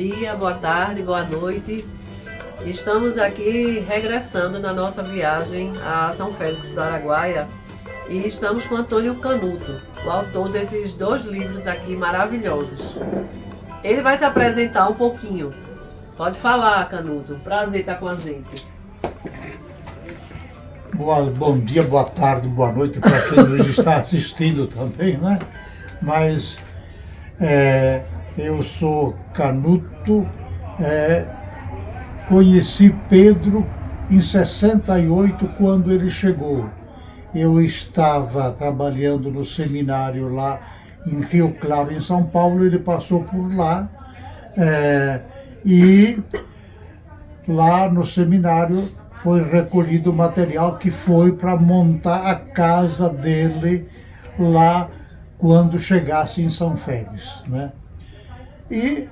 dia, boa tarde, boa noite. Estamos aqui regressando na nossa viagem a São Félix do Araguaia e estamos com Antônio Canuto, o autor desses 2 livros aqui maravilhosos. Ele vai se apresentar um pouquinho. Pode falar, Canuto. Prazer estar com a gente. Bom dia, boa tarde, boa noite para quem hoje está assistindo também, né? Mas eu sou Canuto, conheci Pedro em 68 quando ele chegou. Eu estava trabalhando no seminário lá em Rio Claro, em São Paulo, ele passou por lá e lá no seminário foi recolhido o material que foi para montar a casa dele lá quando chegasse em São Félix, né? E,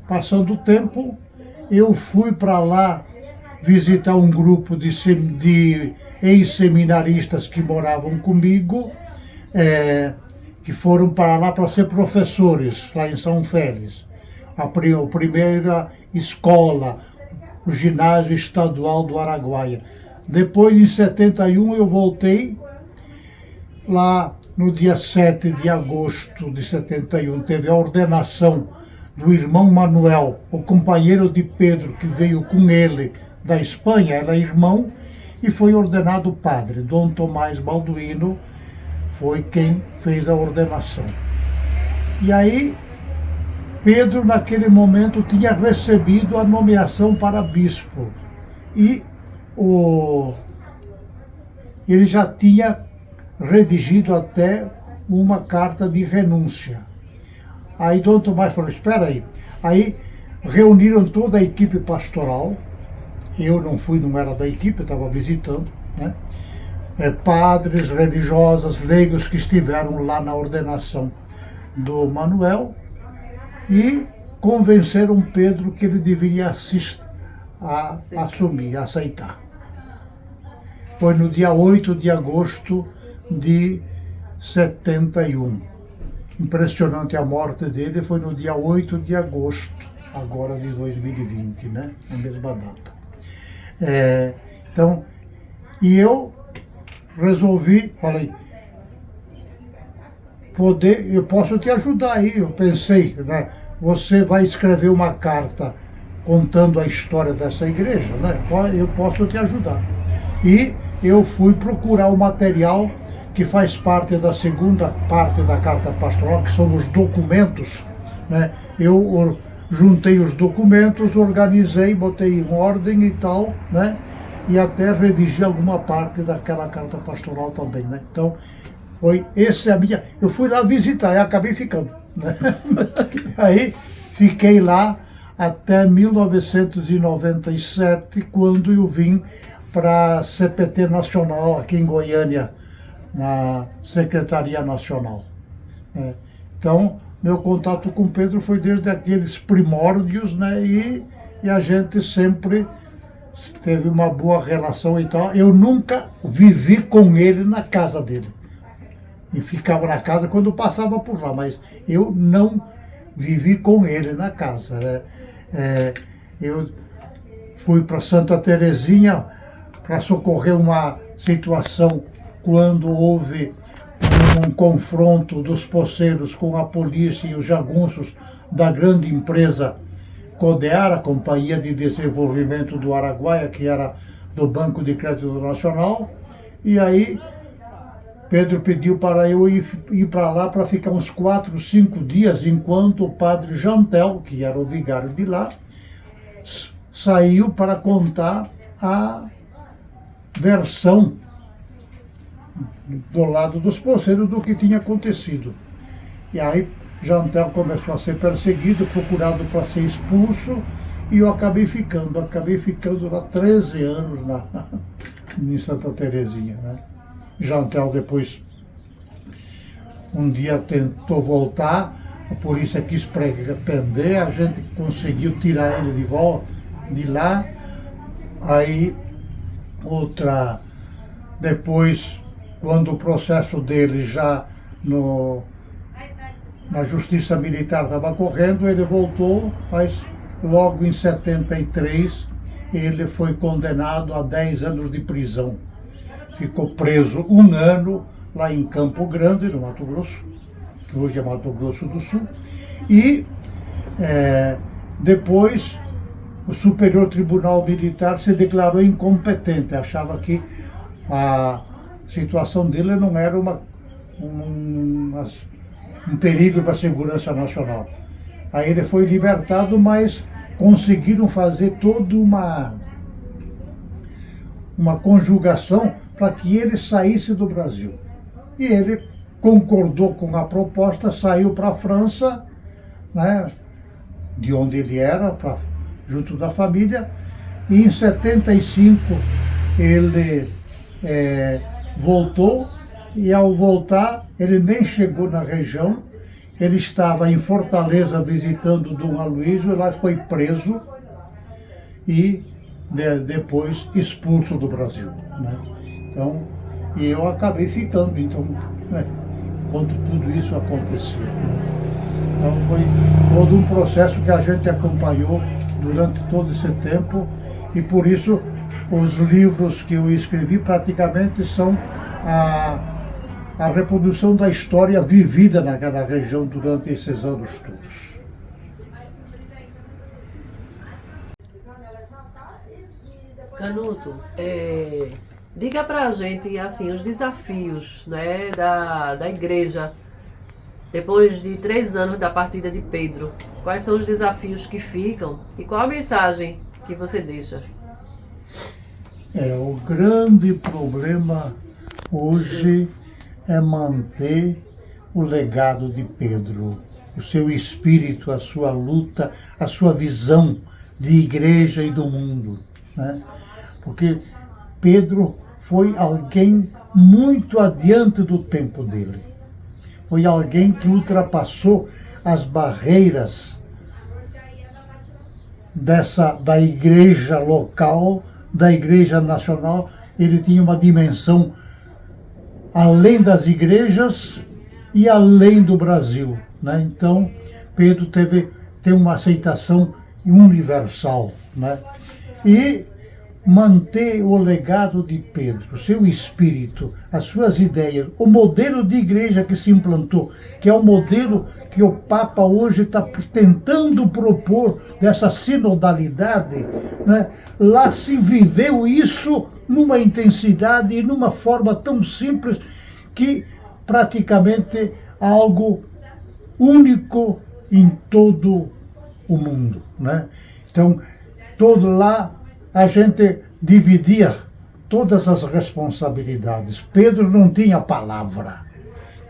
passando o tempo, eu fui para lá visitar um grupo de ex-seminaristas que moravam comigo, que foram para lá para ser professores, lá em São Félix. A primeira escola, o Ginásio Estadual do Araguaia. Depois, em 71, eu voltei. Lá, no dia 7 de agosto de 71, teve a ordenação do irmão Manuel, o companheiro de Pedro, que veio com ele da Espanha, era irmão, e foi ordenado padre. Dom Tomás Balduino foi quem fez a ordenação. E aí, Pedro, naquele momento, tinha recebido a nomeação para bispo e ele já tinha redigido até uma carta de renúncia. Aí Dom Tomás falou, espera aí. Aí reuniram toda a equipe pastoral, eu não fui, não era da equipe, estava visitando, né? Padres, religiosas, leigos que estiveram lá na ordenação do Manuel, e convenceram Pedro que ele deveria assumir, aceitar. Foi no dia 8 de agosto de 71. Impressionante a morte dele, foi no dia 8 de agosto, agora de 2020, né? A mesma data. Então, e eu resolvi, falei, eu posso te ajudar aí, eu pensei, né? Você vai escrever uma carta contando a história dessa igreja, né? Eu posso te ajudar. E eu fui procurar o material que faz parte da segunda parte da carta pastoral, que são os documentos, né? Eu juntei os documentos, organizei, botei em ordem e tal, né? E até redigi alguma parte daquela carta pastoral também, né? Então, eu fui lá visitar e acabei ficando, né? Aí fiquei lá até 1997, quando eu vim para a CPT Nacional, aqui em Goiânia, na Secretaria Nacional. Então, meu contato com Pedro foi desde aqueles primórdios, né? E a gente sempre teve uma boa relação e tal. Eu nunca vivi com ele na casa dele. E ficava na casa quando passava por lá, mas eu não vivi com ele na casa, né? Eu fui para Santa Terezinha para socorrer uma situação quando houve um confronto dos poceiros com a polícia e os jagunços da grande empresa Codear, a Companhia de Desenvolvimento do Araguaia, que era do Banco de Crédito Nacional, e aí Pedro pediu para eu ir para lá para ficar uns 4, 5 dias, enquanto o padre Jantel, que era o vigário de lá, saiu para contar a versão do lado dos poceiros do que tinha acontecido. E aí Jantel começou a ser perseguido, procurado para ser expulso, e eu acabei ficando lá 13 anos em Santa Terezinha, né? Jantel depois, um dia tentou voltar, a polícia quis prender, a gente conseguiu tirar ele de volta de lá. Aí, depois, quando o processo dele já na Justiça Militar estava correndo, ele voltou, mas logo em 73, ele foi condenado a 10 anos de prisão. Ficou preso 1 ano lá em Campo Grande, no Mato Grosso, que hoje é Mato Grosso do Sul, e depois o Superior Tribunal Militar se declarou incompetente, achava que a situação dele não era um perigo para a segurança nacional. Aí ele foi libertado, mas conseguiram fazer toda uma conjugação para que ele saísse do Brasil. E ele concordou com a proposta, saiu para a França, né, de onde ele era, junto da família, e em 75 ele voltou, e ao voltar ele nem chegou na região, ele estava em Fortaleza visitando Dom Aloysio, e lá foi preso e depois expulso do Brasil, né? Então, e eu acabei ficando, então, né, quando tudo isso aconteceu, né? Então foi todo um processo que a gente acompanhou durante todo esse tempo, e por isso os livros que eu escrevi praticamente são a reprodução da história vivida naquela região durante esses anos todos. Canuto, diga pra gente assim, os desafios, né, da igreja depois de 3 anos da partida de Pedro. Quais são os desafios que ficam e qual a mensagem que você deixa? O grande problema hoje é manter o legado de Pedro, o seu espírito, a sua luta, a sua visão de igreja e do mundo, né? Porque Pedro foi alguém muito adiante do tempo dele. Foi alguém que ultrapassou as barreiras da igreja local, da igreja nacional. Ele tinha uma dimensão além das igrejas e além do Brasil, né? Então, Pedro tem uma aceitação universal, né? E manter o legado de Pedro, o seu espírito, as suas ideias, o modelo de igreja que se implantou, que é o modelo que o Papa hoje está tentando propor, dessa sinodalidade, né? Lá se viveu isso numa intensidade e numa forma tão simples que praticamente algo único em todo o mundo, né? Então, todo lá a gente dividia todas as responsabilidades. Pedro não tinha palavra.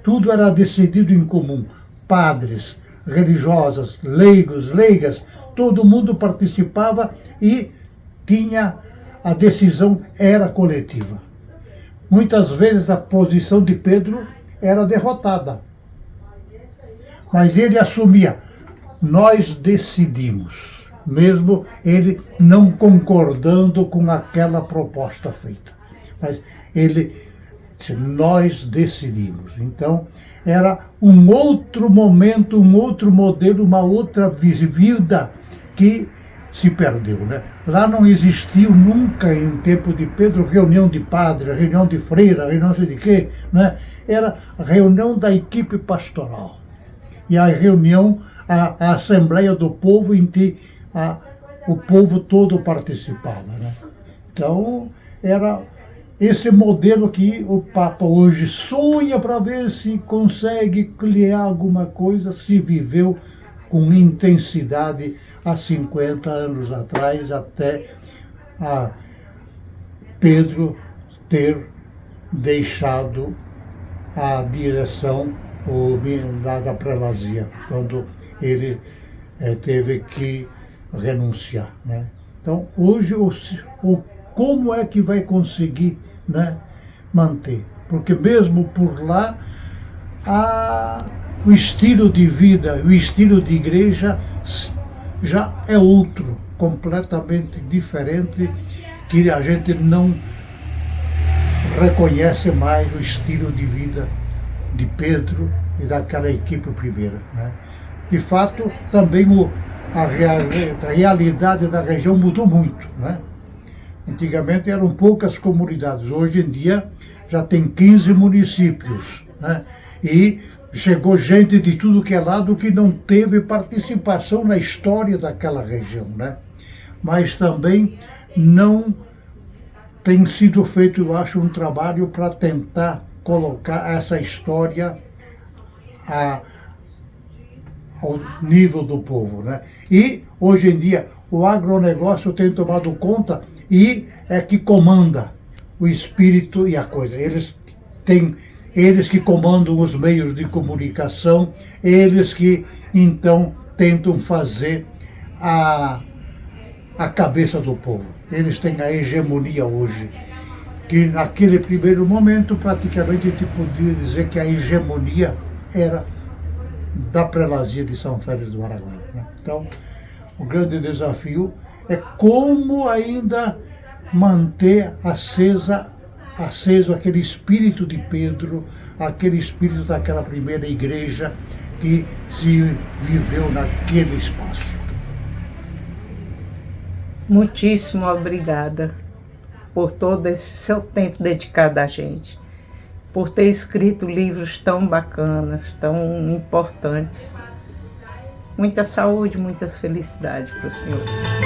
Tudo era decidido em comum. Padres, religiosas, leigos, leigas, todo mundo participava e a decisão era coletiva. Muitas vezes a posição de Pedro era derrotada. Mas ele assumia, nós decidimos, mesmo ele não concordando com aquela proposta feita. Mas ele disse, nós decidimos. Então, era um outro momento, um outro modelo, uma outra vida que se perdeu, né? Lá não existiu nunca, em tempo de Pedro, reunião de padre, reunião de freira, reunião de quê, né? Era a reunião da equipe pastoral. E a reunião, a Assembleia do Povo, em que o povo todo participava, né? Então, era esse modelo que o Papa hoje sonha para ver se consegue criar alguma coisa, se viveu com intensidade há 50 anos atrás, até Pedro ter deixado a direção da prelazia, quando ele teve que renunciar, né? Então, hoje, como é que vai conseguir, né, manter? Porque mesmo por lá, o estilo de vida, o estilo de igreja já é outro, completamente diferente, que a gente não reconhece mais o estilo de vida de Pedro e daquela equipe primeira, né? de fato, também a realidade da região mudou muito, né? Antigamente eram poucas comunidades, hoje em dia já tem 15 municípios, né? E chegou gente de tudo que é lado que não teve participação na história daquela região, né? Mas também não tem sido feito, eu acho, um trabalho para tentar colocar essa história ao nível do povo, né? E, hoje em dia, o agronegócio tem tomado conta e é que comanda o espírito e a coisa. Eles que comandam os meios de comunicação, eles que, então, tentam fazer a cabeça do povo. Eles têm a hegemonia hoje, que naquele primeiro momento, praticamente, a gente podia dizer que a hegemonia era da prelazia de São Félix do Araguaia, né? Então, o grande desafio é como ainda manter aceso aquele espírito de Pedro, aquele espírito daquela primeira igreja que se viveu naquele espaço. Muitíssimo obrigada por todo esse seu tempo dedicado a gente, por ter escrito livros tão bacanas, tão importantes. Muita saúde, muitas felicidades para o senhor.